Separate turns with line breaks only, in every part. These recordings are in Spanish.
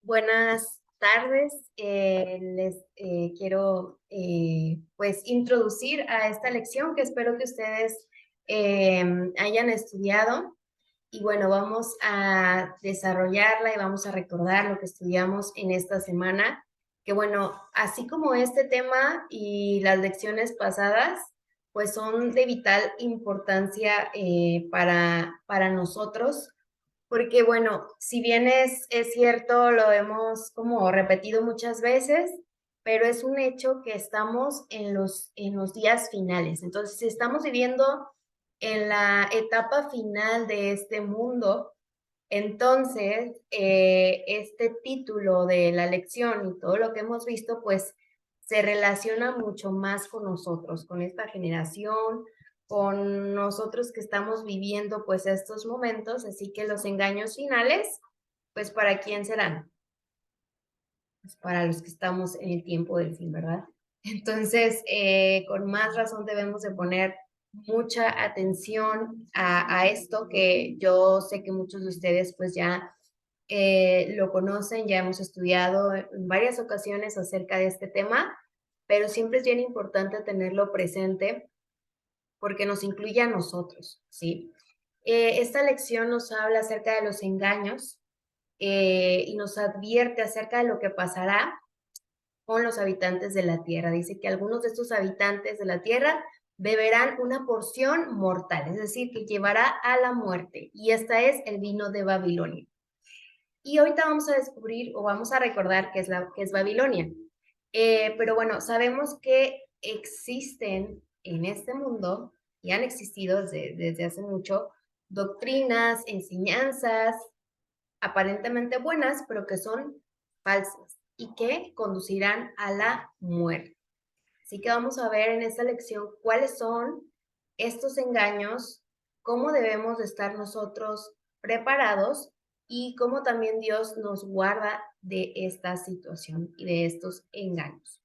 Buenas tardes. Les quiero pues introducir a esta lección que espero que ustedes hayan estudiado. Y bueno, vamos a desarrollarla y vamos a recordar lo que estudiamos en esta semana. Que bueno, así como este tema y las lecciones pasadas, pues son de vital importancia para nosotros porque bueno, si bien es cierto, lo hemos como repetido muchas veces, pero es un hecho que estamos en los días finales. Entonces, si estamos viviendo en la etapa final de este mundo, entonces este título de la lección y todo lo que hemos visto, pues se relaciona mucho más con nosotros, con esta generación, con nosotros que estamos viviendo pues estos momentos, así que los engaños finales, pues ¿para quién serán? Pues para los que estamos en el tiempo del fin, ¿verdad? Entonces, con más razón debemos de poner mucha atención a esto que yo sé que muchos de ustedes pues ya lo conocen, ya hemos estudiado en varias ocasiones acerca de este tema, pero siempre es bien importante tenerlo presente porque nos incluye a nosotros, ¿sí? Esta lección nos habla acerca de los engaños y nos advierte acerca de lo que pasará con los habitantes de la tierra. Dice que algunos de estos habitantes de la tierra beberán una porción mortal, es decir, que llevará a la muerte, y esta es el vino de Babilonia. Y ahorita vamos a descubrir o vamos a recordar qué es Babilonia. Pero bueno, sabemos que existen en este mundo y han existido desde hace mucho doctrinas, enseñanzas aparentemente buenas, pero que son falsas y que conducirán a la muerte. Así que vamos a ver en esta lección cuáles son estos engaños, cómo debemos de estar nosotros preparados y cómo también Dios nos guarda de esta situación y de estos engaños.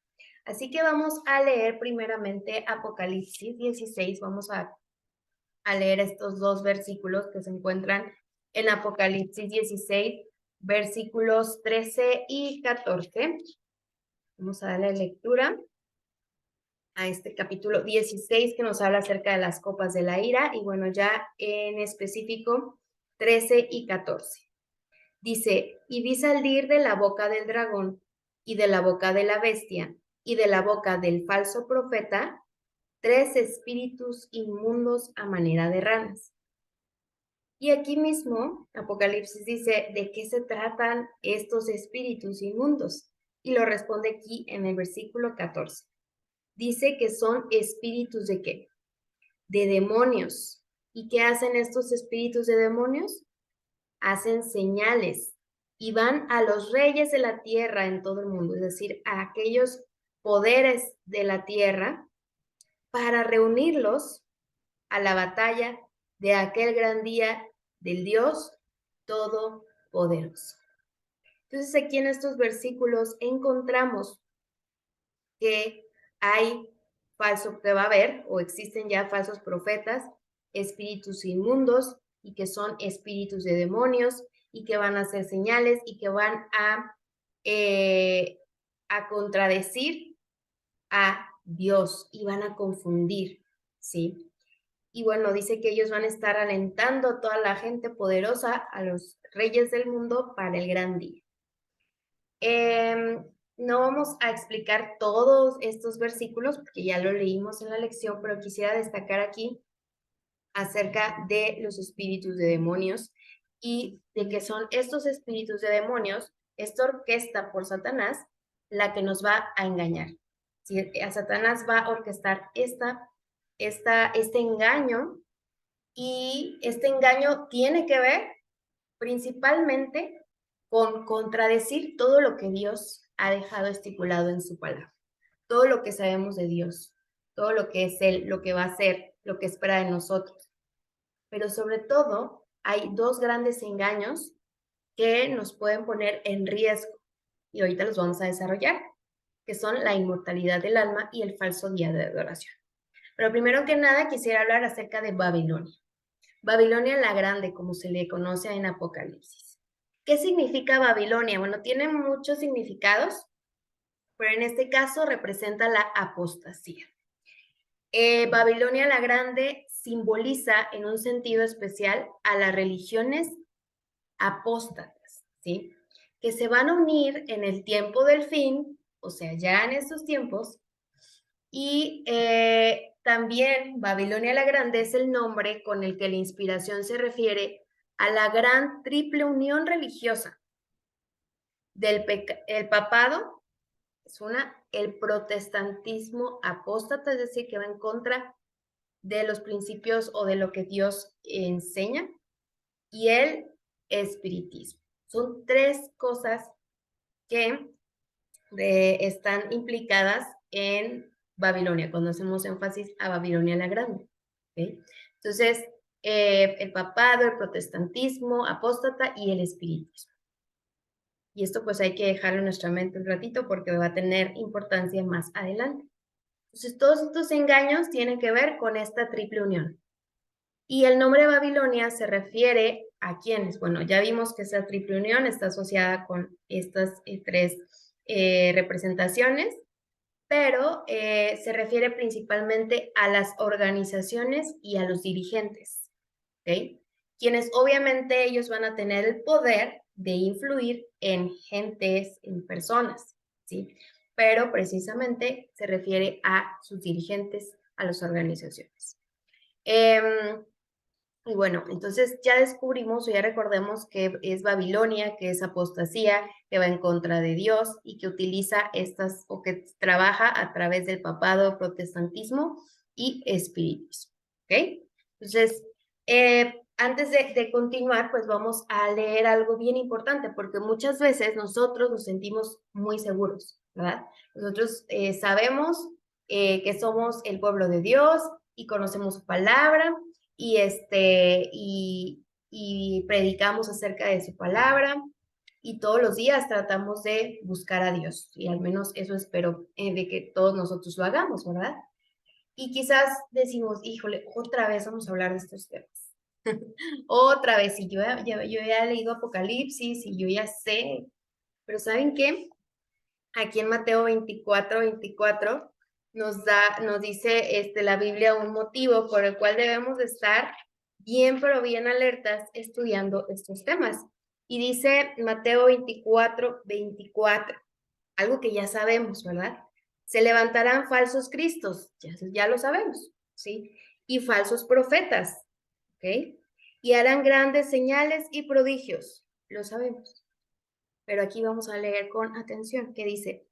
Así que vamos a leer primeramente Apocalipsis 16, vamos a leer estos dos versículos que se encuentran en Apocalipsis 16, versículos 13 y 14. Vamos a darle lectura a este capítulo 16 que nos habla acerca de las copas de la ira y bueno, ya en específico 13 y 14. Dice, y vi salir de la boca del dragón y de la boca de la bestia y de la boca del falso profeta tres espíritus inmundos a manera de ranas. Y aquí mismo, Apocalipsis dice de qué se tratan estos espíritus inmundos. Y lo responde aquí en el versículo 14. Dice que son espíritus de qué? De demonios. ¿Y qué hacen estos espíritus de demonios? Hacen señales y van a los reyes de la tierra en todo el mundo, es decir, a aquellos poderes de la tierra, para reunirlos a la batalla de aquel gran día del Dios Todopoderoso. Entonces aquí en estos versículos encontramos que hay que va a haber o existen ya falsos profetas, espíritus inmundos y que son espíritus de demonios y que van a hacer señales y que van a contradecir a Dios y van a confundir, ¿sí? Y bueno, dice que ellos van a estar alentando a toda la gente poderosa, a los reyes del mundo para el gran día. No vamos a explicar todos estos versículos porque ya lo leímos en la lección, pero quisiera destacar aquí acerca de los espíritus de demonios y de que son estos espíritus de demonios, esta orquesta por Satanás, la que nos va a engañar. ¿Sí? A Satanás va a orquestar este engaño y este engaño tiene que ver principalmente con contradecir todo lo que Dios ha dejado estipulado en su palabra, todo lo que sabemos de Dios, todo lo que es Él, lo que va a hacer, lo que espera de nosotros. Pero sobre todo, hay dos grandes engaños que nos pueden poner en riesgo y ahorita los vamos a desarrollar, que son la inmortalidad del alma y el falso día de adoración. Pero primero que nada quisiera hablar acerca de Babilonia. Babilonia la Grande, como se le conoce en Apocalipsis. ¿Qué significa Babilonia? Bueno, tiene muchos significados, pero en este caso representa la apostasía. Babilonia la Grande simboliza en un sentido especial a las religiones apóstatas, ¿sí? Que se van a unir en el tiempo del fin, o sea, ya en estos tiempos, y también Babilonia la Grande es el nombre con el que la inspiración se refiere a la gran triple unión religiosa del el papado, es el protestantismo apóstata, es decir, que va en contra de los principios o de lo que Dios enseña, y el espiritismo. Son tres cosas que están implicadas en Babilonia, cuando hacemos énfasis a Babilonia la Grande. ¿Okay? Entonces, el papado, el protestantismo, apóstata y el espiritismo. Y esto pues hay que dejarlo en nuestra mente un ratito porque va a tener importancia más adelante. Entonces, todos estos engaños tienen que ver con esta triple unión. Y el nombre Babilonia se refiere a quiénes. Bueno, ya vimos que esa triple unión está asociada con estas tres representaciones, pero se refiere principalmente a las organizaciones y a los dirigentes, ¿ok? Quienes obviamente ellos van a tener el poder de influir en gentes, en personas, ¿sí? Pero precisamente se refiere a sus dirigentes, a las organizaciones. Y bueno, entonces ya descubrimos o ya recordemos que es Babilonia, que es apostasía, que va en contra de Dios y que utiliza estas o que trabaja a través del papado, protestantismo y espiritismo. ¿Ok? Entonces, antes de continuar, pues vamos a leer algo bien importante, porque muchas veces nosotros nos sentimos muy seguros, ¿verdad? Nosotros sabemos que somos el pueblo de Dios y conocemos su palabra y predicamos acerca de su palabra y todos los días tratamos de buscar a Dios y al menos eso espero de que todos nosotros lo hagamos, ¿verdad? Y quizás decimos, híjole, otra vez vamos a hablar de estos temas. Otra vez, y yo ya he leído Apocalipsis y yo ya sé, pero ¿saben qué? Aquí en Mateo 24 nos dice la Biblia un motivo por el cual debemos de estar bien, pero bien alertas estudiando estos temas. Y dice Mateo 24, algo que ya sabemos, ¿verdad? Se levantarán falsos cristos, ya lo sabemos, ¿sí? Y falsos profetas, ¿ok? Y harán grandes señales y prodigios, lo sabemos. Pero aquí vamos a leer con atención, que dice,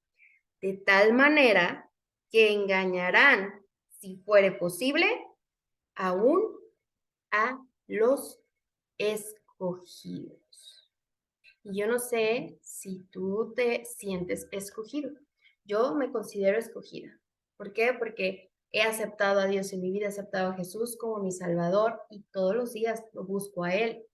de tal manera que engañarán, si fuere posible, aún a los escogidos. Y yo no sé si tú te sientes escogido. Yo me considero escogida. ¿Por qué? Porque he aceptado a Dios en mi vida, he aceptado a Jesús como mi Salvador y todos los días lo busco a Él.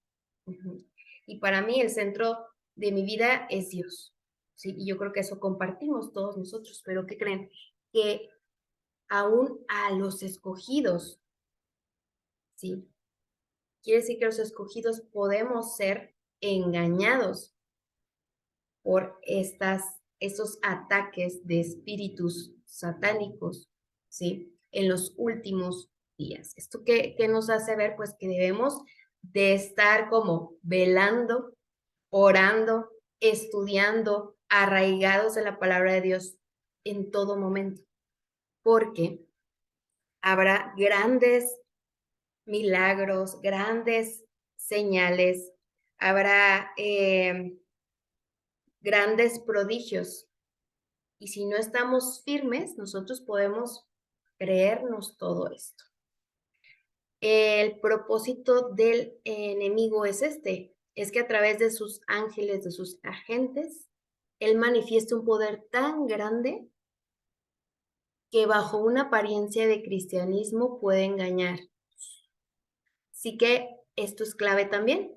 Y para mí el centro de mi vida es Dios. ¿Sí? Y yo creo que eso compartimos todos nosotros, pero ¿qué creen? Que aún a los escogidos, ¿sí? Quiere decir que los escogidos podemos ser engañados por estos ataques de espíritus satánicos, ¿sí? En los últimos días. ¿Esto qué nos hace ver? Pues que debemos de estar como velando, orando, estudiando, arraigados de la palabra de Dios en todo momento, porque habrá grandes milagros, grandes señales, habrá grandes prodigios. Y si no estamos firmes, nosotros podemos creernos todo esto. El propósito del enemigo es es que a través de sus ángeles, de sus agentes, él manifiesta un poder tan grande que bajo una apariencia de cristianismo puede engañar. Así que esto es clave también.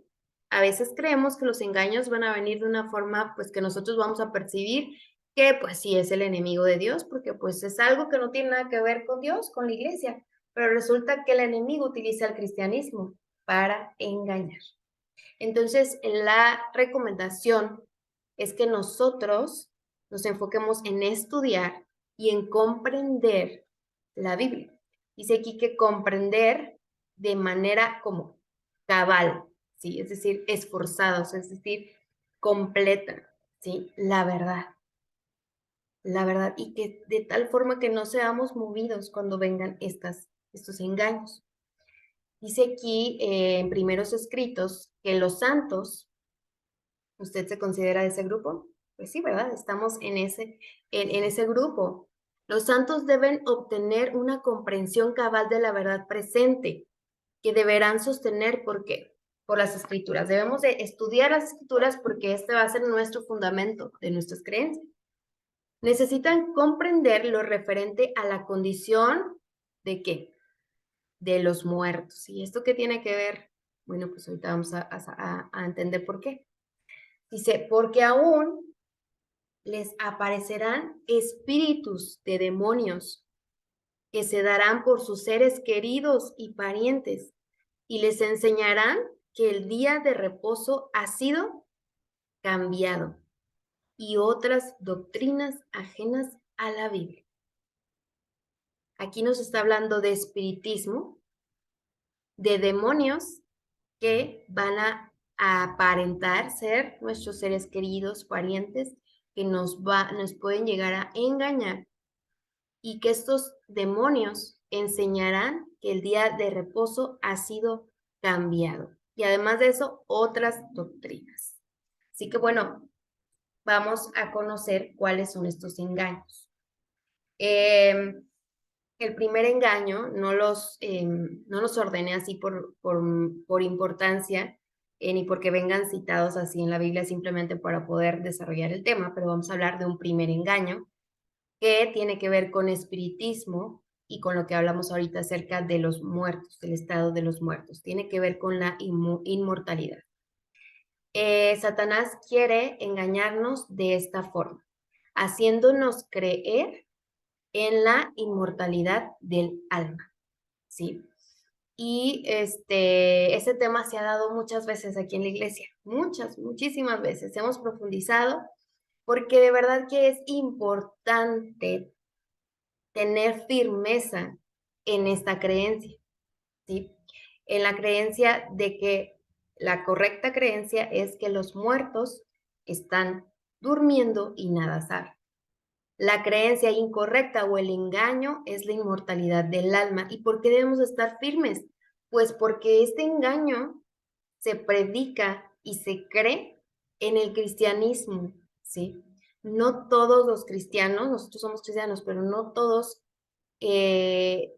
A veces creemos que los engaños van a venir de una forma pues que nosotros vamos a percibir que pues sí es el enemigo de Dios, porque pues es algo que no tiene nada que ver con Dios, con la iglesia, pero resulta que el enemigo utiliza el cristianismo para engañar. Entonces, la recomendación es que nosotros nos enfoquemos en estudiar y en comprender la Biblia. Dice aquí que comprender de manera como cabal, ¿sí? Es decir, esforzados, es decir, completa, ¿sí? La verdad, y que de tal forma que no seamos movidos cuando vengan estos engaños. Dice aquí en primeros escritos que los santos, ¿usted se considera de ese grupo? Pues sí, ¿verdad? Estamos en ese grupo. Los santos deben obtener una comprensión cabal de la verdad presente, que deberán sostener, ¿por qué? Por las escrituras. Debemos de estudiar las escrituras porque este va a ser nuestro fundamento de nuestras creencias. Necesitan comprender lo referente a la condición de qué? De los muertos. ¿Y esto qué tiene que ver? Bueno, pues ahorita vamos a entender por qué. Dice, porque aún les aparecerán espíritus de demonios que se darán por sus seres queridos y parientes y les enseñarán que el día de reposo ha sido cambiado y otras doctrinas ajenas a la Biblia. Aquí nos está hablando de espiritismo, de demonios que van a aparentar ser nuestros seres queridos, parientes, que nos pueden llegar a engañar y que estos demonios enseñarán que el día de reposo ha sido cambiado. Y además de eso, otras doctrinas. Así que bueno, vamos a conocer cuáles son estos engaños. El primer engaño no los ordené así por importancia, ni porque vengan citados así en la Biblia simplemente para poder desarrollar el tema, pero vamos a hablar de un primer engaño que tiene que ver con espiritismo y con lo que hablamos ahorita acerca de los muertos, del estado de los muertos. Tiene que ver con la inmortalidad. Satanás quiere engañarnos de esta forma, haciéndonos creer en la inmortalidad del alma, ¿sí? Y ese tema se ha dado muchas veces aquí en la iglesia, muchísimas veces. Hemos profundizado porque de verdad que es importante tener firmeza en esta creencia, ¿sí? En la creencia de que la correcta creencia es que los muertos están durmiendo y nada saben. La creencia incorrecta o el engaño es la inmortalidad del alma. ¿Y por qué debemos estar firmes? Pues porque este engaño se predica y se cree en el cristianismo, ¿sí? No todos los cristianos, nosotros somos cristianos, pero no todos eh,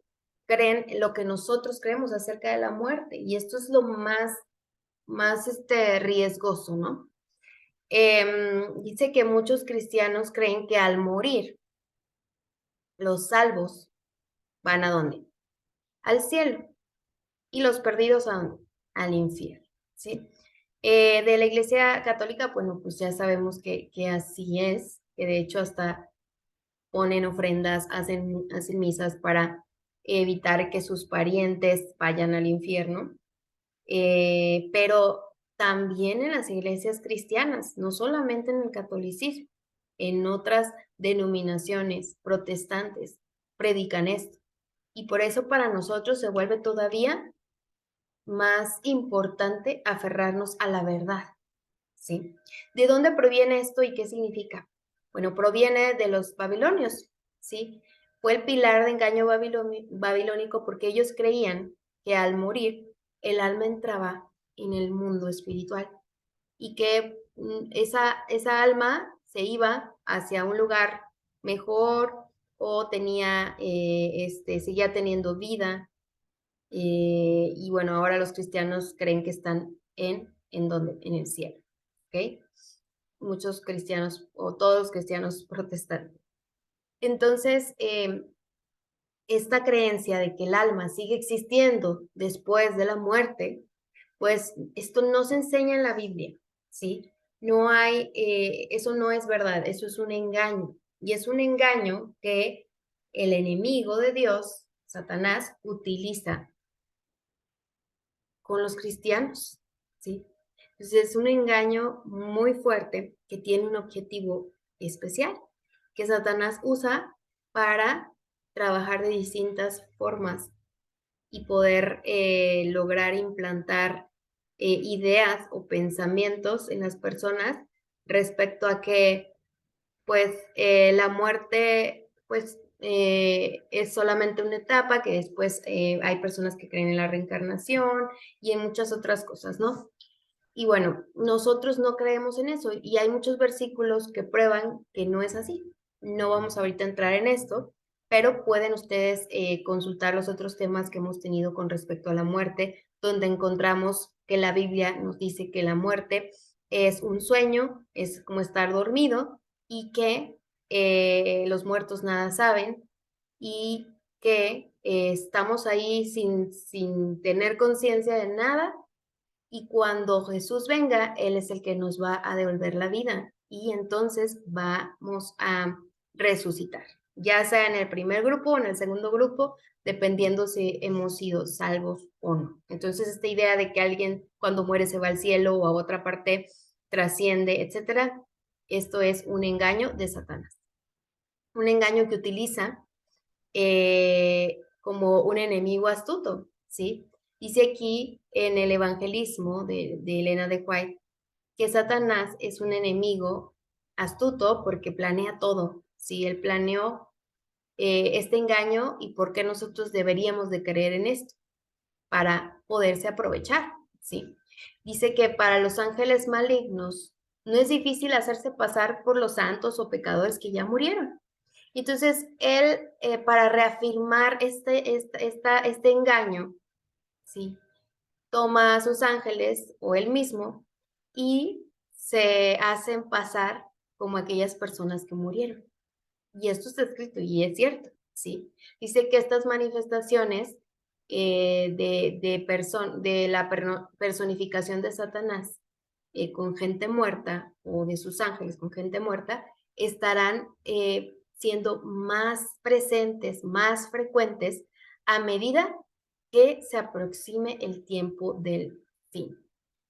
creen lo que nosotros creemos acerca de la muerte. Y esto es lo más riesgoso, ¿no? Dice que muchos cristianos creen que al morir, los salvos van ¿a dónde? Al cielo. ¿Y los perdidos a dónde? Al infierno, ¿sí? De la Iglesia Católica, bueno, pues ya sabemos que así es, que de hecho hasta ponen ofrendas, hacen misas para evitar que sus parientes vayan al infierno, pero también en las iglesias cristianas, no solamente en el catolicismo, en otras denominaciones protestantes predican esto. Y por eso para nosotros se vuelve todavía más importante aferrarnos a la verdad, ¿sí? ¿De dónde proviene esto y qué significa? Bueno, proviene de los babilonios, ¿sí? Fue el pilar de engaño babilónico porque ellos creían que al morir el alma entraba en el mundo espiritual y que esa alma se iba hacia un lugar mejor o seguía teniendo vida. Y bueno, ahora los cristianos creen que están ¿en dónde? En el cielo, ¿ok? Muchos cristianos o todos los cristianos protestantes. Entonces, esta creencia de que el alma sigue existiendo después de la muerte, pues esto no se enseña en la Biblia, ¿sí? No hay, eso no es verdad, eso es un engaño. Y es un engaño que el enemigo de Dios, Satanás, utiliza con los cristianos, ¿sí? Entonces es un engaño muy fuerte que tiene un objetivo especial que Satanás usa para trabajar de distintas formas y poder lograr implantar ideas o pensamientos en las personas respecto a que pues la muerte pues es solamente una etapa, que después hay personas que creen en la reencarnación y en muchas otras cosas, ¿no? Y bueno, nosotros no creemos en eso y hay muchos versículos que prueban que no es así. No vamos ahorita a entrar en esto, pero pueden ustedes consultar los otros temas que hemos tenido con respecto a la muerte, donde encontramos que la Biblia nos dice que la muerte es un sueño, es como estar dormido y que los muertos nada saben y que estamos ahí sin tener conciencia de nada y cuando Jesús venga, Él es el que nos va a devolver la vida y entonces vamos a resucitar, ya sea en el primer grupo o en el segundo grupo, dependiendo si hemos sido salvos o no. Entonces, esta idea de que alguien cuando muere se va al cielo o a otra parte trasciende, etcétera, esto es un engaño de Satanás. Un engaño que utiliza como un enemigo astuto, ¿sí? Dice aquí en el evangelismo de Elena de White que Satanás es un enemigo astuto porque planea todo, ¿sí? Él planeó este engaño y por qué nosotros deberíamos de creer en esto para poderse aprovechar, ¿sí? Dice que para los ángeles malignos no es difícil hacerse pasar por los santos o pecadores que ya murieron. Entonces, él, para reafirmar este engaño, ¿sí? Toma a sus ángeles o él mismo y se hacen pasar como aquellas personas que murieron. Y esto está escrito y es cierto, ¿sí? Dice que estas manifestaciones de la personificación de Satanás con gente muerta o de sus ángeles con gente muerta estarán siendo más presentes, más frecuentes a medida que se aproxime el tiempo del fin.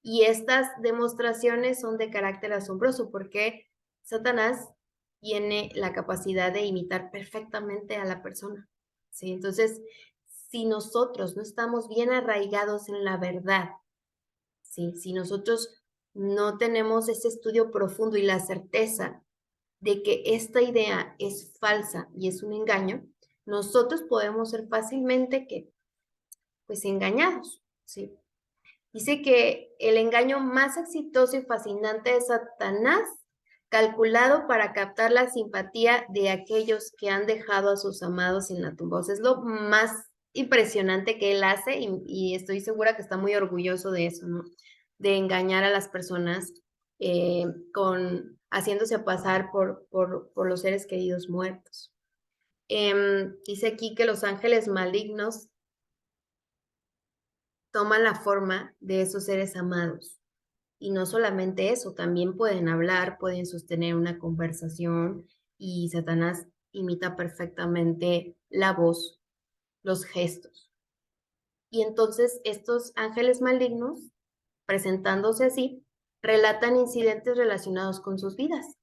Y estas demostraciones son de carácter asombroso porque Satanás tiene la capacidad de imitar perfectamente a la persona. ¿Sí? Entonces, si nosotros no estamos bien arraigados en la verdad, ¿sí? Si nosotros no tenemos ese estudio profundo y la certeza de que esta idea es falsa y es un engaño, nosotros podemos ser fácilmente que, pues, engañados, ¿sí? Dice que el engaño más exitoso y fascinante de Satanás, calculado para captar la simpatía de aquellos que han dejado a sus amados en la tumba. O sea, es lo más impresionante que él hace y estoy segura que está muy orgulloso de eso, ¿no? De engañar a las personas haciéndose pasar por los seres queridos muertos. Dice aquí que los ángeles malignos toman la forma de esos seres amados. Y no solamente eso, también pueden hablar, pueden sostener una conversación y Satanás imita perfectamente la voz, los gestos. Y entonces estos ángeles malignos, presentándose así, relatan incidentes relacionados con sus vidas.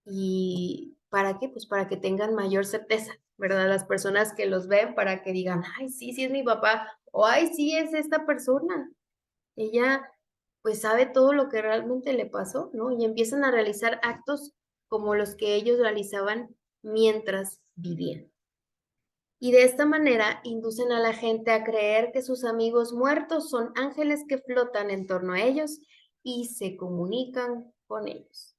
¿Y para qué? Pues para que tengan mayor certeza, ¿verdad? Las personas que los ven para que digan, ay, sí, sí es mi papá, o ay, sí es esta persona. Ella pues sabe todo lo que realmente le pasó, ¿no? Y empiezan a realizar actos como los que ellos realizaban mientras vivían. Y de esta manera inducen a la gente a creer que sus amigos muertos son ángeles que flotan en torno a ellos y se comunican con ellos.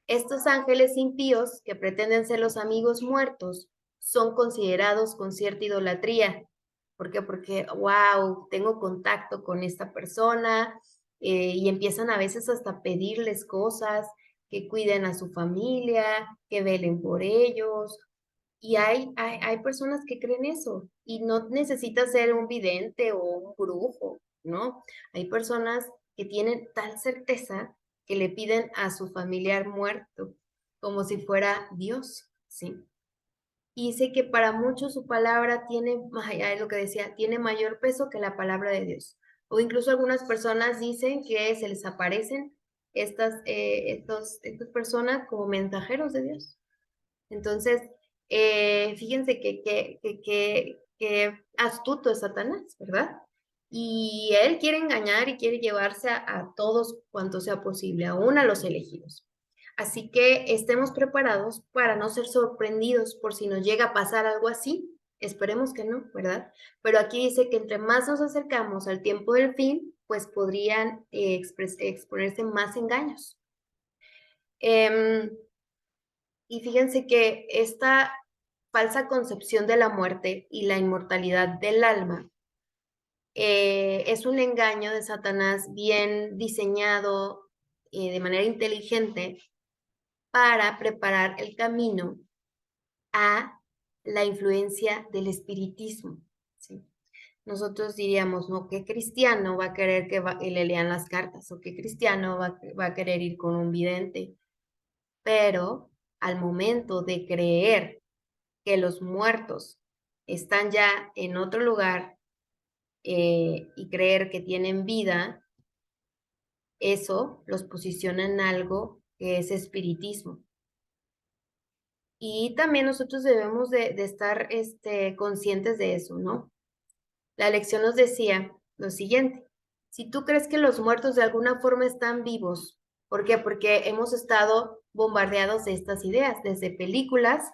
Estos ángeles impíos, que pretenden ser los amigos muertos, son considerados con cierta idolatría. ¿Por qué? Porque, wow, tengo contacto con esta persona y empiezan a veces hasta pedirles cosas, que cuiden a su familia, que velen por ellos. Y hay personas que creen eso y no necesitas ser un vidente o un brujo, ¿no? Hay personas que tienen tal certeza que le piden a su familiar muerto como si fuera Dios, ¿sí? Y dice que para muchos su palabra tiene, es lo que decía, tiene mayor peso que la palabra de Dios. O incluso algunas personas dicen que se les aparecen estas personas como mensajeros de Dios. Entonces, fíjense que astuto es Satanás, ¿verdad? Y él quiere engañar y quiere llevarse a todos cuanto sea posible, aún a los elegidos. Así que estemos preparados para no ser sorprendidos por si nos llega a pasar algo así. Esperemos que no, ¿verdad? Pero aquí dice que entre más nos acercamos al tiempo del fin, pues podrían exponerse más engaños. Y fíjense que esta falsa concepción de la muerte y la inmortalidad del alma es un engaño de Satanás bien diseñado de manera inteligente para preparar el camino a la influencia del espiritismo. ¿Sí? Nosotros diríamos, ¿no? ¿Qué cristiano va a querer que le lean las cartas? ¿O qué cristiano va a querer ir con un vidente? Pero al momento de creer que los muertos están ya en otro lugar y creer que tienen vida, eso los posiciona en algo que es espiritismo. Y también nosotros debemos de estar conscientes de eso, ¿no? La lección nos decía lo siguiente: si tú crees que los muertos de alguna forma están vivos, ¿por qué? Porque hemos estado bombardeados de estas ideas, desde películas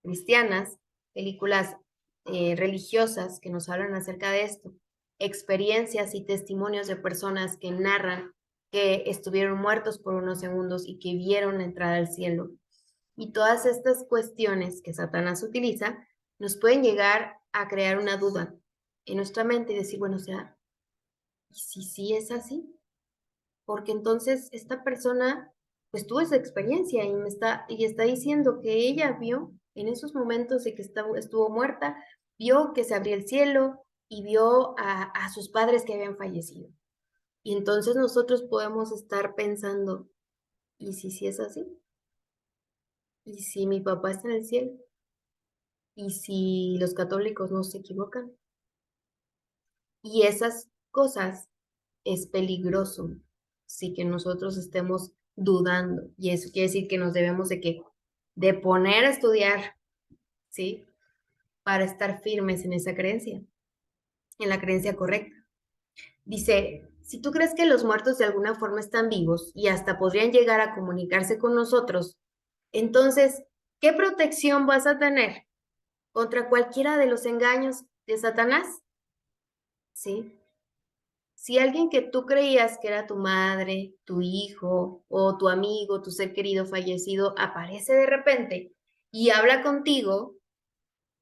cristianas, películas religiosas que nos hablan acerca de esto, experiencias y testimonios de personas que narran que estuvieron muertos por unos segundos y que vieron la entrada al cielo. Y todas estas cuestiones que Satanás utiliza nos pueden llegar a crear una duda en nuestra mente y decir, bueno, o sea, ¿y si sí es así? Porque entonces esta persona pues tuvo esa experiencia y está diciendo que ella vio en esos momentos de que estuvo muerta, vio que se abría el cielo y vio a sus padres que habían fallecido. Y entonces nosotros podemos estar pensando, ¿y si sí es así? ¿Y si mi papá está en el cielo? ¿Y si los católicos no se equivocan? Y esas cosas es peligroso, sí que nosotros estemos dudando. Y eso quiere decir que nos debemos de poner a estudiar, ¿sí? Para estar firmes en esa creencia, en la creencia correcta. Dice, si tú crees que los muertos de alguna forma están vivos y hasta podrían llegar a comunicarse con nosotros, entonces, ¿qué protección vas a tener contra cualquiera de los engaños de Satanás? ¿Sí? Si alguien que tú creías que era tu madre, tu hijo o tu amigo, tu ser querido fallecido, aparece de repente y habla contigo,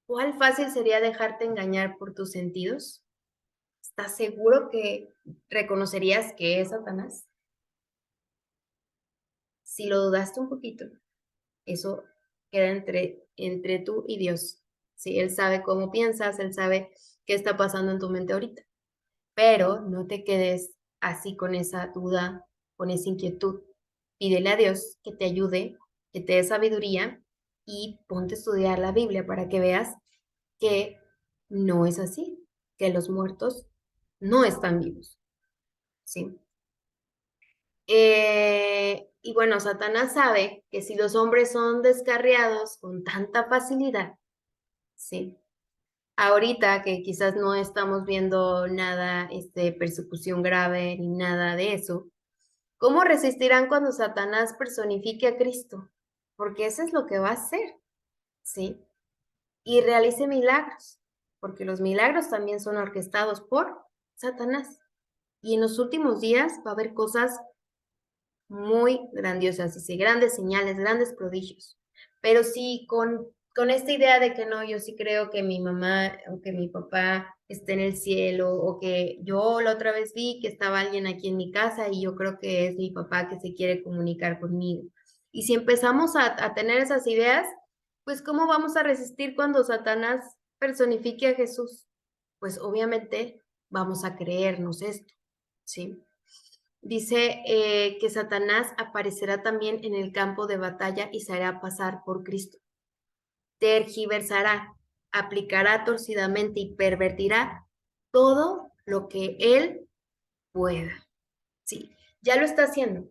¿cuál fácil sería dejarte engañar por tus sentidos? ¿Estás seguro que reconocerías que es Satanás? Si lo dudaste un poquito, eso queda entre tú y Dios. ¿Sí? Él sabe cómo piensas, él sabe qué está pasando en tu mente ahorita. Pero no te quedes así con esa duda, con esa inquietud. Pídele a Dios que te ayude, que te dé sabiduría y ponte a estudiar la Biblia para que veas que no es así, que los muertos no están vivos, ¿sí? Y bueno, Satanás sabe que si los hombres son descarriados con tanta facilidad, ¿sí? Ahorita que quizás no estamos viendo nada, persecución grave ni nada de eso, ¿cómo resistirán cuando Satanás personifique a Cristo? Porque eso es lo que va a hacer, ¿sí? Y realice milagros, porque los milagros también son orquestados por Satanás. Y en los últimos días va a haber cosas muy grandiosas, dice, grandes señales, grandes prodigios. Pero sí, con esta idea de que no, yo sí creo que mi mamá o que mi papá esté en el cielo, o que yo la otra vez vi que estaba alguien aquí en mi casa y yo creo que es mi papá que se quiere comunicar conmigo. Y si empezamos a tener esas ideas, pues ¿cómo vamos a resistir cuando Satanás personifique a Jesús? Pues obviamente vamos a creernos esto, ¿sí? Dice que Satanás aparecerá también en el campo de batalla y se hará pasar por Cristo. Tergiversará, aplicará torcidamente y pervertirá todo lo que él pueda. Sí, ya lo está haciendo.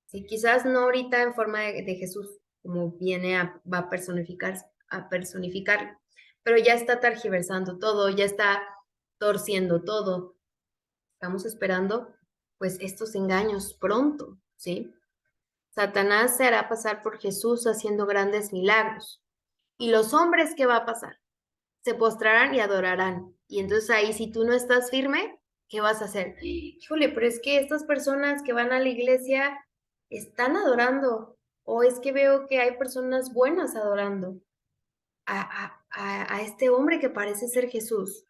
Sí, quizás no ahorita en forma de Jesús, como va a personificar, pero ya está tergiversando todo, ya está torciendo todo. Estamos esperando, pues, estos engaños pronto, ¿sí? Satanás se hará pasar por Jesús haciendo grandes milagros. ¿Y los hombres qué va a pasar? Se postrarán y adorarán. Y entonces ahí, si tú no estás firme, ¿qué vas a hacer? Híjole, pero es que estas personas que van a la iglesia están adorando, o es que veo que hay personas buenas adorando a este hombre que parece ser Jesús.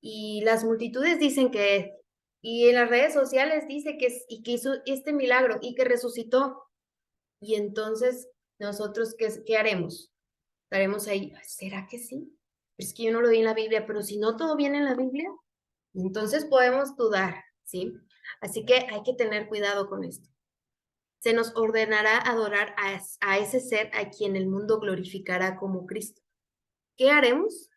Y las multitudes dicen que, y en las redes sociales dice que, y que hizo este milagro y que resucitó. Y entonces, nosotros, ¿qué haremos? Estaremos ahí, ¿será que sí? Es que yo no lo vi en la Biblia, pero si no todo viene en la Biblia, entonces podemos dudar, ¿sí? Así que hay que tener cuidado con esto. Se nos ordenará adorar a ese ser a quien el mundo glorificará como Cristo. ¿Qué haremos?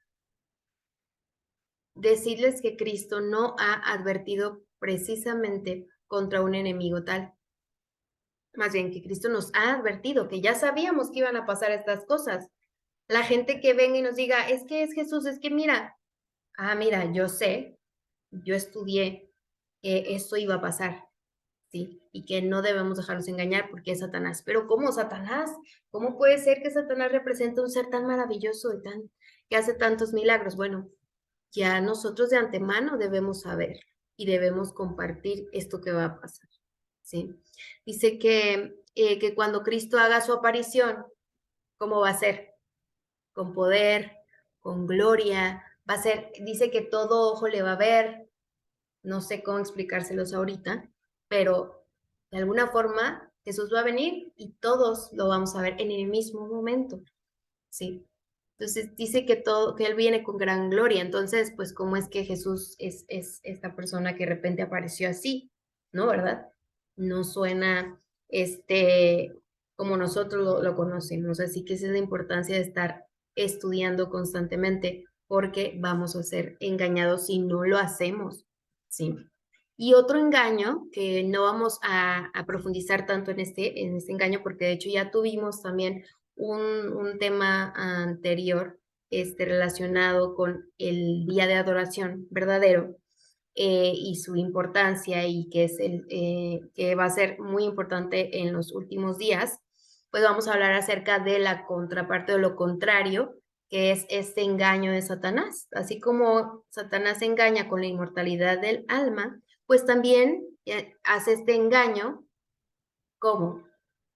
Decirles que Cristo no ha advertido precisamente contra un enemigo tal. Más bien que Cristo nos ha advertido, que ya sabíamos que iban a pasar estas cosas. La gente que venga y nos diga, es que es Jesús, es que mira, yo sé, yo estudié que esto iba a pasar, ¿sí? Y que no debemos dejarnos engañar porque es Satanás. Pero ¿cómo Satanás? ¿Cómo puede ser que Satanás represente un ser tan maravilloso y que hace tantos milagros? Bueno, ya nosotros de antemano debemos saber y debemos compartir esto que va a pasar, ¿sí? Dice que cuando Cristo haga su aparición, ¿cómo va a ser? Con poder, con gloria, va a ser, dice que todo ojo le va a ver, no sé cómo explicárselos ahorita, pero de alguna forma Jesús va a venir y todos lo vamos a ver en el mismo momento, ¿sí? Entonces dice que Él viene con gran gloria, entonces, pues, ¿cómo es que Jesús es esta persona que de repente apareció así? ¿No, verdad? No suena, como nosotros lo conocemos, así que esa es la importancia de estar estudiando constantemente, porque vamos a ser engañados si no lo hacemos, ¿sí? Y otro engaño, que no vamos a profundizar tanto en este engaño, porque de hecho ya tuvimos también un tema anterior relacionado con el día de adoración verdadero, y su importancia, y que va a ser muy importante en los últimos días. Pues vamos a hablar acerca de la contraparte, o lo contrario, que es este engaño de Satanás. Así como Satanás engaña con la inmortalidad del alma, pues también hace este engaño. ¿Cómo?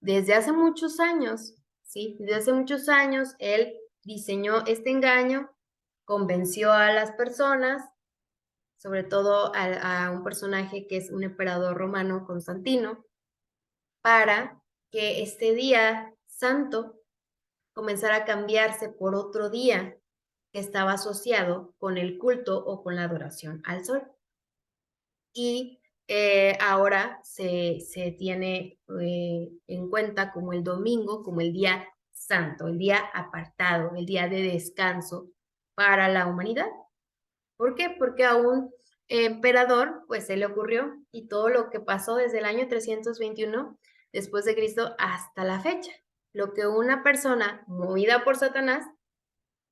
Desde hace muchos años, ¿sí? Desde hace muchos años él diseñó este engaño, convenció a las personas, sobre todo a un personaje que es un emperador romano, Constantino, para que este día santo comenzara a cambiarse por otro día que estaba asociado con el culto o con la adoración al sol. Y ahora se tiene en cuenta como el domingo, como el día santo, el día apartado, el día de descanso para la humanidad. ¿Por qué? Porque a un emperador, pues se le ocurrió, y todo lo que pasó desde el año 321 después de Cristo hasta la fecha. Lo que una persona movida por Satanás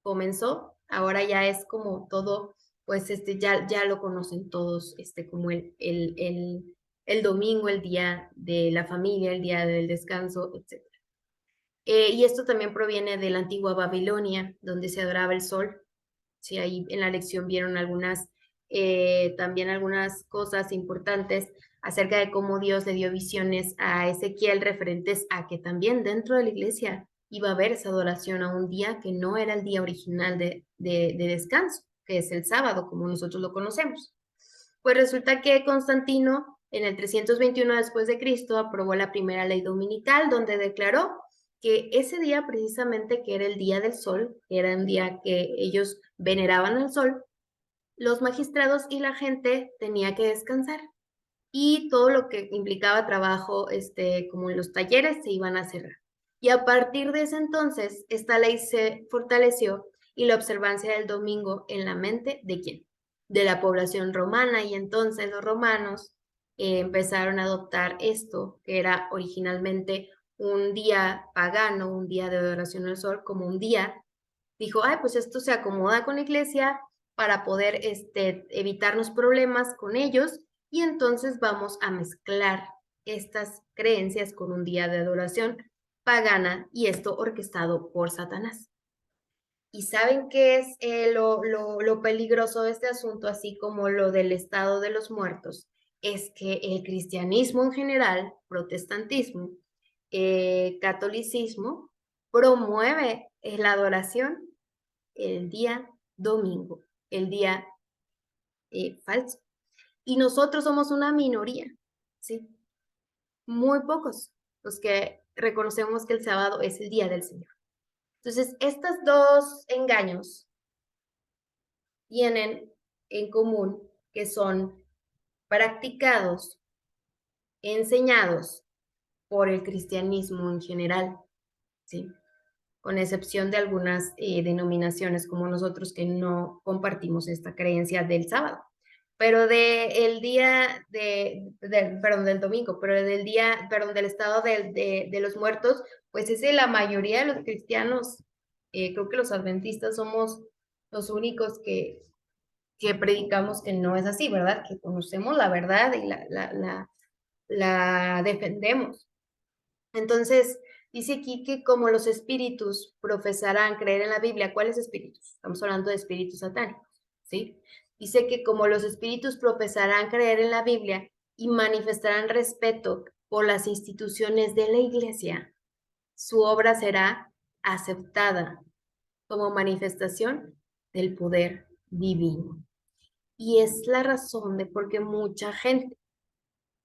comenzó, ahora ya es como todo, pues ya lo conocen todos, como el domingo, el día de la familia, el día del descanso, etc. Y esto también proviene de la antigua Babilonia, donde se adoraba el sol. Sí, ahí en la lección vieron también algunas cosas importantes acerca de cómo Dios le dio visiones a Ezequiel referentes a que también dentro de la iglesia iba a haber esa adoración a un día que no era el día original de descanso, que es el sábado, como nosotros lo conocemos. Pues resulta que Constantino, en el 321 después de Cristo, aprobó la primera ley dominical, donde declaró que ese día precisamente, que era el día del sol, que era un día que ellos veneraban al sol, los magistrados y la gente tenía que descansar, y todo lo que implicaba trabajo, como en los talleres, se iban a cerrar. Y a partir de ese entonces, esta ley se fortaleció, y la observancia del domingo en la mente ¿de quién? de la población romana, y entonces los romanos empezaron a adoptar esto, que era originalmente un día pagano, un día de adoración al sol, como un día. Dijo, ay, pues esto se acomoda con la iglesia para poder evitarnos problemas con ellos, y entonces vamos a mezclar estas creencias con un día de adoración pagana, y esto orquestado por Satanás. ¿Y saben qué es lo peligroso de este asunto, así como lo del estado de los muertos? Es que el cristianismo en general, protestantismo, catolicismo, promueve la adoración el día domingo, el día falso. Y nosotros somos una minoría, ¿sí? Muy pocos los que reconocemos que el sábado es el día del Señor. Entonces, estos dos engaños tienen en común que son practicados, enseñados por el cristianismo en general, ¿sí? Con excepción de algunas denominaciones como nosotros que no compartimos esta creencia del sábado. Pero el día perdón, del domingo, pero del día, perdón, del estado de los muertos, pues es de la mayoría de los cristianos. Creo que los adventistas somos los únicos que predicamos que no es así, ¿verdad? Que conocemos la verdad y la defendemos. Entonces, dice aquí que como los espíritus profesarán creer en la Biblia, ¿cuáles espíritus? Estamos hablando de espíritus satánicos, ¿sí? Dice que como los espíritus profesarán creer en la Biblia y manifestarán respeto por las instituciones de la iglesia, su obra será aceptada como manifestación del poder divino. Y es la razón de por qué mucha gente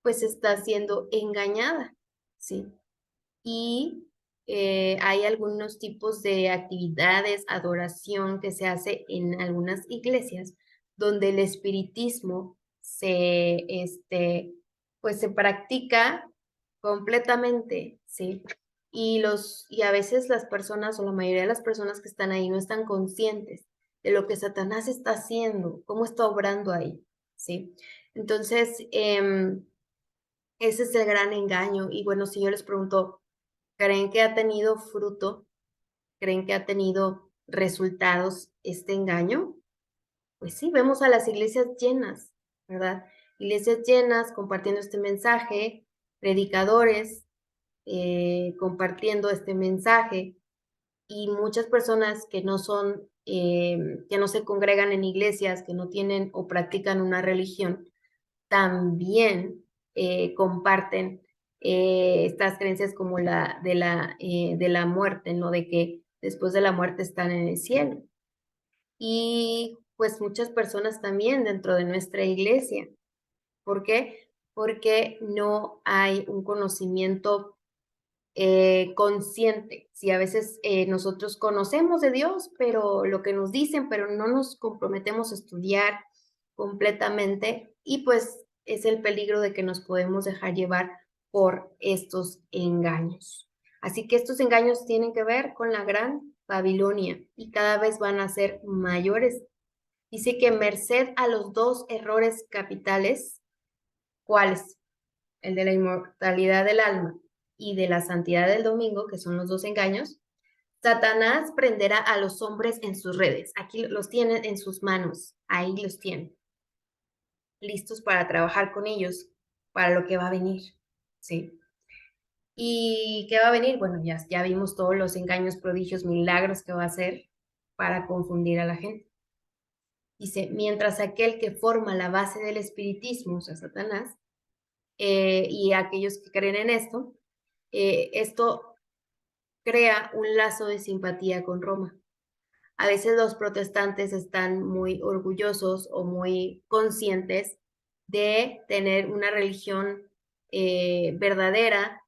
pues está siendo engañada, ¿sí? Y hay algunos tipos de actividades, adoración que se hace en algunas iglesias donde el espiritismo pues se practica completamente, ¿sí? Y a veces las personas o la mayoría de las personas que están ahí no están conscientes de lo que Satanás está haciendo, cómo está obrando ahí, ¿sí? Entonces, ese es el gran engaño. Y bueno, si yo les pregunto, ¿creen que ha tenido fruto? ¿Creen que ha tenido resultados este engaño? Pues sí, vemos a las iglesias llenas, ¿verdad? Iglesias llenas compartiendo este mensaje, predicadores compartiendo este mensaje, y muchas personas que no son, que no se congregan en iglesias, que no tienen o practican una religión, también comparten estas creencias como la de la muerte, ¿no? De que después de la muerte están en el cielo. Y pues muchas personas también dentro de nuestra iglesia. ¿Por qué? Porque no hay un conocimiento consciente. Si a veces nosotros conocemos de Dios, pero lo que nos dicen, pero no nos comprometemos a estudiar completamente, y pues es el peligro de que nos podemos dejar llevar por estos engaños. Así que estos engaños tienen que ver con la gran Babilonia y cada vez van a ser mayores. Dice que merced a los dos errores capitales, ¿cuáles? El de la inmortalidad del alma y de la santidad del domingo, que son los dos engaños, Satanás prenderá a los hombres en sus redes. Aquí los tienen en sus manos, ahí los tienen, listos para trabajar con ellos, para lo que va a venir, ¿sí? ¿Y qué va a venir? Bueno, ya vimos todos los engaños, prodigios, milagros que va a hacer para confundir a la gente. Dice, mientras aquel que forma la base del espiritismo, o sea, Satanás, y aquellos que creen en esto crea un lazo de simpatía con Roma. A veces los protestantes están muy orgullosos o muy conscientes de tener una religión verdadera,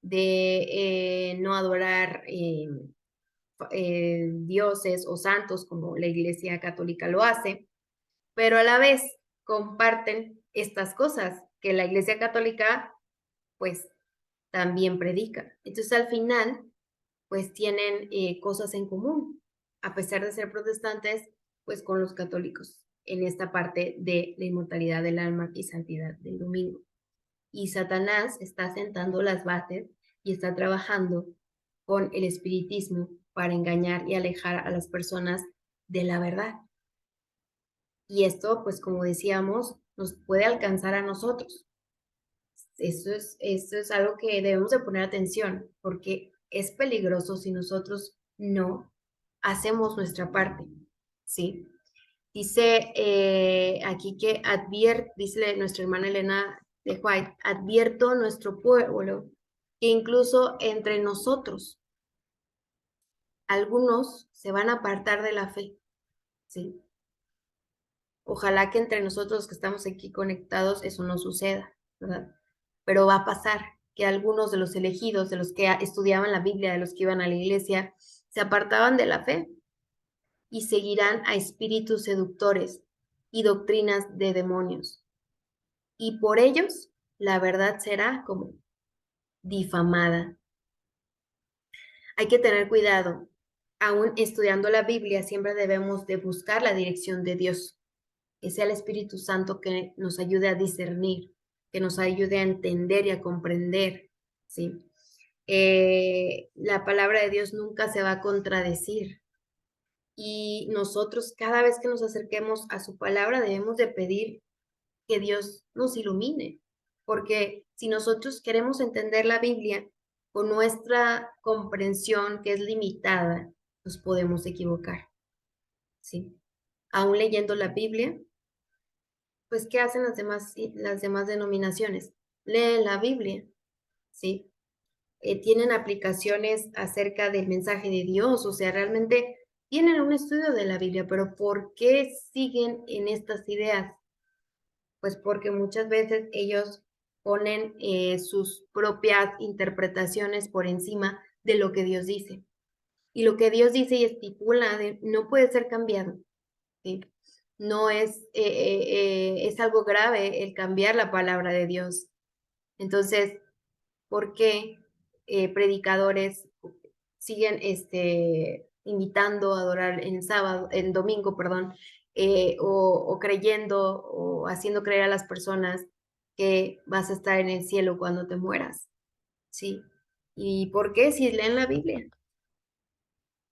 de no adorar dioses o santos como la Iglesia Católica lo hace, pero a la vez comparten estas cosas que la Iglesia Católica pues también predica. Entonces al final pues tienen cosas en común, a pesar de ser protestantes, pues con los católicos. en esta parte de la inmortalidad del alma y santidad del domingo. Y Satanás está sentando las bases y está trabajando con el espiritismo para engañar y alejar a las personas de la verdad. Y esto, pues como decíamos, nos puede alcanzar a nosotros. Esto es algo que debemos de poner atención, porque es peligroso si nosotros no hacemos nuestra parte, ¿sí? Dice aquí que dice nuestra hermana Elena de White, advierto a nuestro pueblo que incluso entre nosotros algunos se van a apartar de la fe, ¿sí? Ojalá que entre nosotros que estamos aquí conectados eso no suceda, ¿verdad? Pero va a pasar que algunos de los elegidos, de los que estudiaban la Biblia, de los que iban a la iglesia, se apartaban de la fe y seguirán a espíritus seductores y doctrinas de demonios. Y por ellos la verdad será como difamada. Hay que tener cuidado. Aún estudiando la Biblia, siempre debemos de buscar la dirección de Dios. Que sea el Espíritu Santo que nos ayude a discernir, que nos ayude a entender y a comprender, ¿sí? La palabra de Dios nunca se va a contradecir. Y nosotros, cada vez que nos acerquemos a su palabra, debemos de pedir que Dios nos ilumine, porque si nosotros queremos entender la Biblia con nuestra comprensión que es limitada, nos podemos equivocar, ¿sí? Aún leyendo la Biblia, pues ¿qué hacen las demás denominaciones? Leen la Biblia, ¿sí? Tienen aplicaciones acerca del mensaje de Dios, o sea, realmente tienen un estudio de la Biblia, pero ¿por qué siguen en estas ideas? Pues porque muchas veces ellos ponen sus propias interpretaciones por encima de lo que Dios dice. Y lo que Dios dice y estipula no puede ser cambiado, ¿sí? No es algo grave el cambiar la palabra de Dios. Entonces, ¿por qué predicadores siguen invitando a adorar en domingo, perdón, o creyendo o haciendo creer a las personas que vas a estar en el cielo cuando te mueras? ¿Sí? ¿Y por qué si leen la Biblia?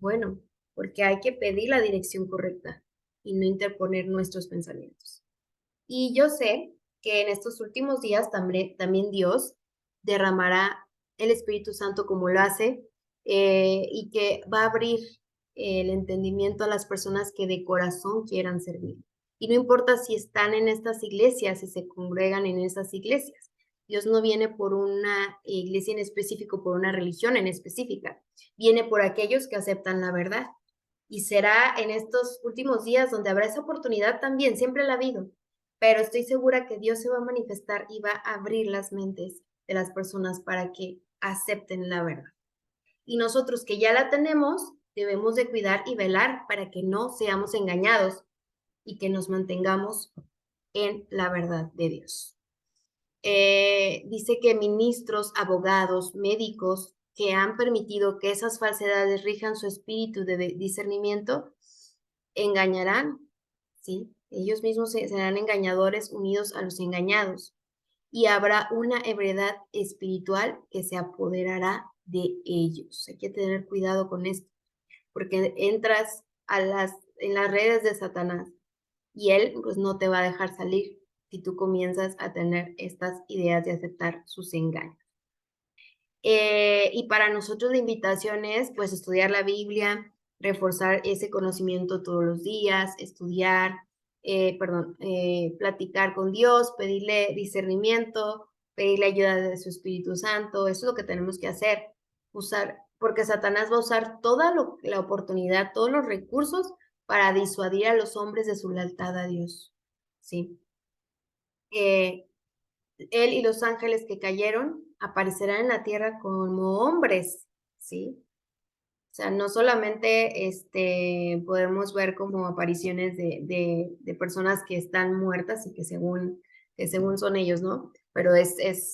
Bueno, porque hay que pedir la dirección correcta y no interponer nuestros pensamientos. Y yo sé que en estos últimos días también Dios derramará el Espíritu Santo como lo hace y que va a abrir el entendimiento a las personas que de corazón quieran servir. Y no importa si están en estas iglesias, si se congregan en esas iglesias. Dios no viene por una iglesia en específico, por una religión en específica. Viene por aquellos que aceptan la verdad. Y será en estos últimos días donde habrá esa oportunidad también, siempre la ha habido, pero estoy segura que Dios se va a manifestar y va a abrir las mentes de las personas para que acepten la verdad. Y nosotros que ya la tenemos, debemos de cuidar y velar para que no seamos engañados y que nos mantengamos en la verdad de Dios. Dice que ministros, abogados, médicos que han permitido que esas falsedades rijan su espíritu de discernimiento, engañarán, ¿sí? Ellos mismos serán engañadores unidos a los engañados. Y habrá una ebriedad espiritual que se apoderará de ellos. Hay que tener cuidado con esto, porque entras en las redes de Satanás y él pues no te va a dejar salir si tú comienzas a tener estas ideas de aceptar sus engaños. Y para nosotros la invitación es pues estudiar la Biblia, reforzar ese conocimiento todos los días, estudiar, platicar con Dios, pedirle discernimiento, pedirle ayuda de su Espíritu Santo. Eso es lo que tenemos que hacer, porque Satanás va a usar toda la oportunidad, todos los recursos para disuadir a los hombres de su lealtad a Dios, ¿sí? Él y los ángeles que cayeron aparecerán en la tierra como hombres, ¿sí? O sea, no solamente podemos ver como apariciones de personas que están muertas y que según son ellos, ¿no? Pero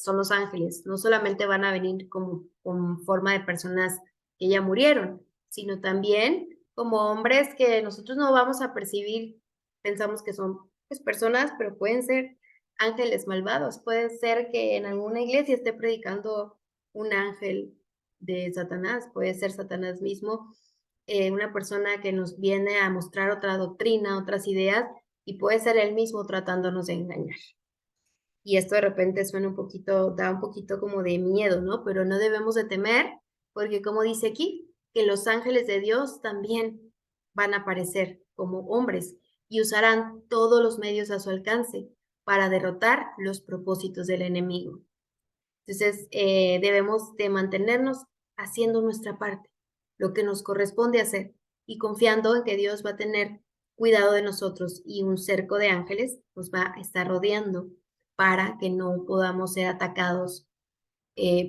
son los ángeles. No solamente van a venir como con forma de personas que ya murieron, sino también como hombres que nosotros no vamos a percibir pensamos que son pues, personas, pero pueden ser ángeles malvados. Puede ser que en alguna iglesia esté predicando un ángel de Satanás, puede ser Satanás mismo, una persona que nos viene a mostrar otra doctrina, otras ideas, y puede ser él mismo tratándonos de engañar. Y esto de repente suena un poquito, da un poquito como de miedo, ¿no? Pero no debemos de temer, porque como dice aquí, que los ángeles de Dios también van a aparecer como hombres y usarán todos los medios a su alcance para derrotar los propósitos del enemigo. Entonces, debemos de mantenernos haciendo nuestra parte, lo que nos corresponde hacer, y confiando en que Dios va a tener cuidado de nosotros y un cerco de ángeles nos va a estar rodeando para que no podamos ser atacados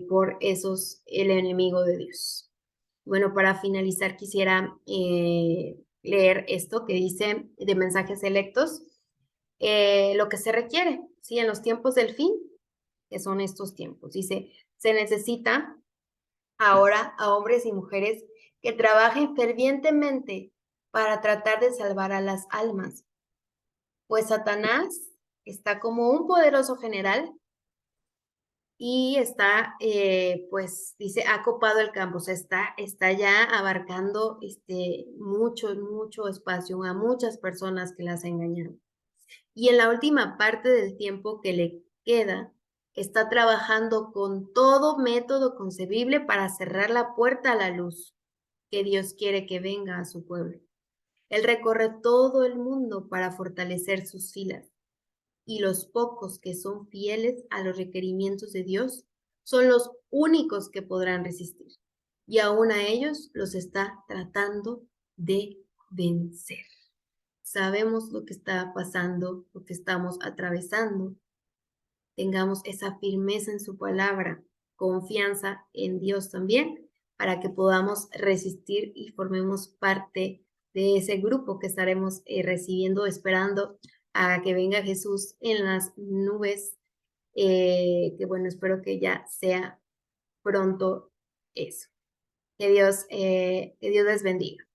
por el enemigo de Dios. Bueno, para finalizar quisiera leer esto que dice de mensajes selectos, lo que se requiere, ¿sí? En los tiempos del fin, que son estos tiempos. Dice, se necesita ahora a hombres y mujeres que trabajen fervientemente para tratar de salvar a las almas, pues Satanás está como un poderoso general y está, pues, dice, ha copado el campo, o sea, está ya abarcando mucho espacio a muchas personas que las engañaron. Y en la última parte del tiempo que le queda, está trabajando con todo método concebible para cerrar la puerta a la luz que Dios quiere que venga a su pueblo. Él recorre todo el mundo para fortalecer sus filas y los pocos que son fieles a los requerimientos de Dios son los únicos que podrán resistir. Y aún a ellos los está tratando de vencer. Sabemos lo que está pasando, lo que estamos atravesando. Tengamos esa firmeza en su palabra, confianza en Dios también, para que podamos resistir y formemos parte de ese grupo que estaremos recibiendo, esperando a que venga Jesús en las nubes, que bueno, espero que ya sea pronto eso. Que Dios les bendiga.